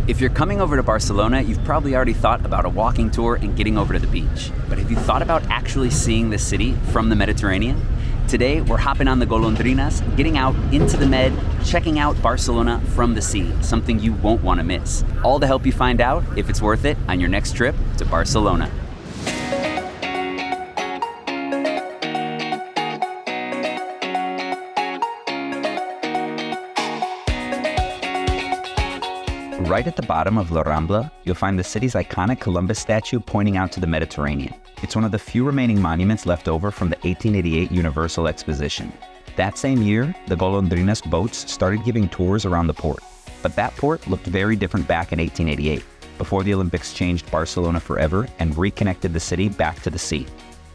If you're coming over to Barcelona, you've probably already thought about a walking tour and getting over to the beach. But have you thought about actually seeing the city from the Mediterranean? Today, we're hopping on the Golondrinas, getting out into the Med, checking out Barcelona from the sea, something you won't want to miss. All to help you find out if it's worth it on your next trip to Barcelona. Right at the bottom of La Rambla, you'll find the city's iconic Columbus statue pointing out to the Mediterranean. It's one of the few remaining monuments left over from the 1888 Universal Exposition. That same year, the Golondrinas boats started giving tours around the port. But that port looked very different back in 1888, before the Olympics changed Barcelona forever and reconnected the city back to the sea.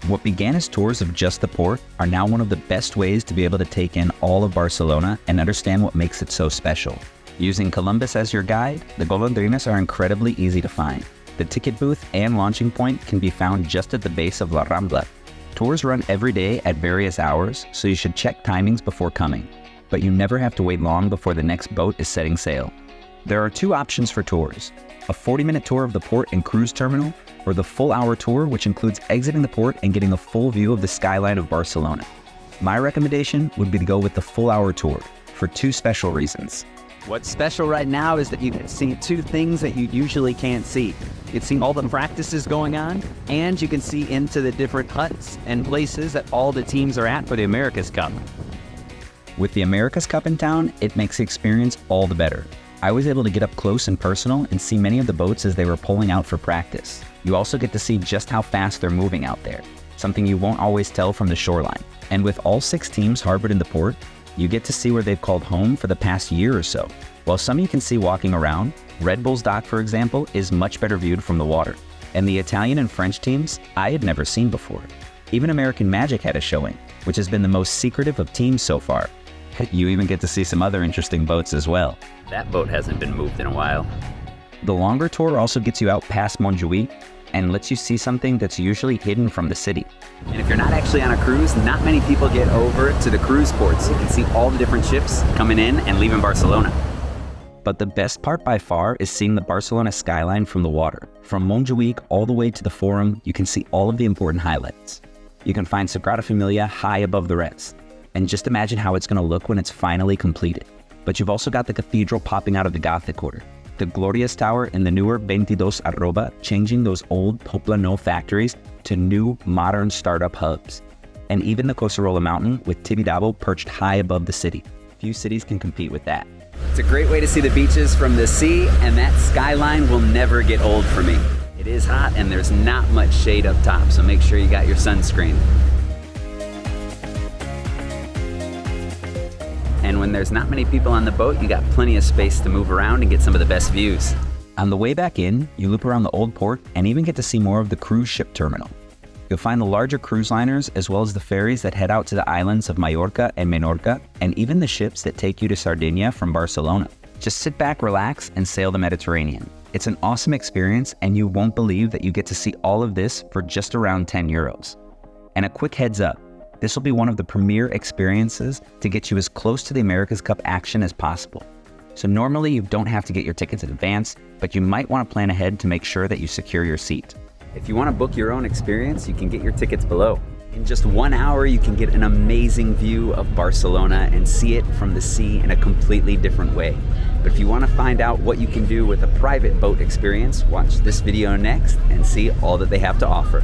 What began as tours of just the port are now one of the best ways to be able to take in all of Barcelona and understand what makes it so special. Using Columbus as your guide, the Golondrinas are incredibly easy to find. The ticket booth and launching point can be found just at the base of La Rambla. Tours run every day at various hours, so you should check timings before coming. But you never have to wait long before the next boat is setting sail. There are two options for tours: a 40-minute tour of the port and cruise terminal, or the full-hour tour, which includes exiting the port and getting a full view of the skyline of Barcelona. My recommendation would be to go with the full-hour tour, for two special reasons. What's special right now is that you can see two things that you usually can't see. You can see all the practices going on, and you can see into the different huts and places that all the teams are at for the America's Cup. With the America's Cup in town, it makes the experience all the better. I was able to get up close and personal and see many of the boats as they were pulling out for practice. You also get to see just how fast they're moving out there, something you won't always tell from the shoreline. And with all 6 teams harbored in the port, you get to see where they've called home for the past year or so. While some you can see walking around, Red Bull's dock, for example, is much better viewed from the water. And the Italian and French teams I had never seen before. Even American Magic had a showing, which has been the most secretive of teams so far. You even get to see some other interesting boats as well. That boat hasn't been moved in a while. The longer tour also gets you out past Montjuïc and lets you see something that's usually hidden from the city. And if you're not actually on a cruise, not many people get over to the cruise ports. You can see all the different ships coming in and leaving Barcelona. But the best part by far is seeing the Barcelona skyline from the water. From Montjuïc all the way to the Forum, you can see all of the important highlights. You can find Sagrada Familia high above the rest. And just imagine how it's going to look when it's finally completed. But you've also got the cathedral popping out of the Gothic quarter, the Glorious Tower and the newer 22 Arroba changing those old Poblenou factories to new, modern startup hubs. And even the Coserola Mountain with Tibidabo perched high above the city. Few cities can compete with that. It's a great way to see the beaches from the sea, and that skyline will never get old for me. It is hot and there's not much shade up top, so make sure you got your sunscreen. And when there's not many people on the boat, you got plenty of space to move around and get some of the best views. On the way back in, you loop around the old port and even get to see more of the cruise ship terminal. You'll find the larger cruise liners as well as the ferries that head out to the islands of Mallorca and Menorca, and even the ships that take you to Sardinia from Barcelona. Just sit back, relax, and sail the Mediterranean. It's an awesome experience, and you won't believe that you get to see all of this for just around 10 euros. And a quick heads up, this will be one of the premier experiences to get you as close to the America's Cup action as possible. So normally you don't have to get your tickets in advance, but you might want to plan ahead to make sure that you secure your seat. If you want to book your own experience, you can get your tickets below. In just 1 hour, you can get an amazing view of Barcelona and see it from the sea in a completely different way. But if you want to find out what you can do with a private boat experience, watch this video next and see all that they have to offer.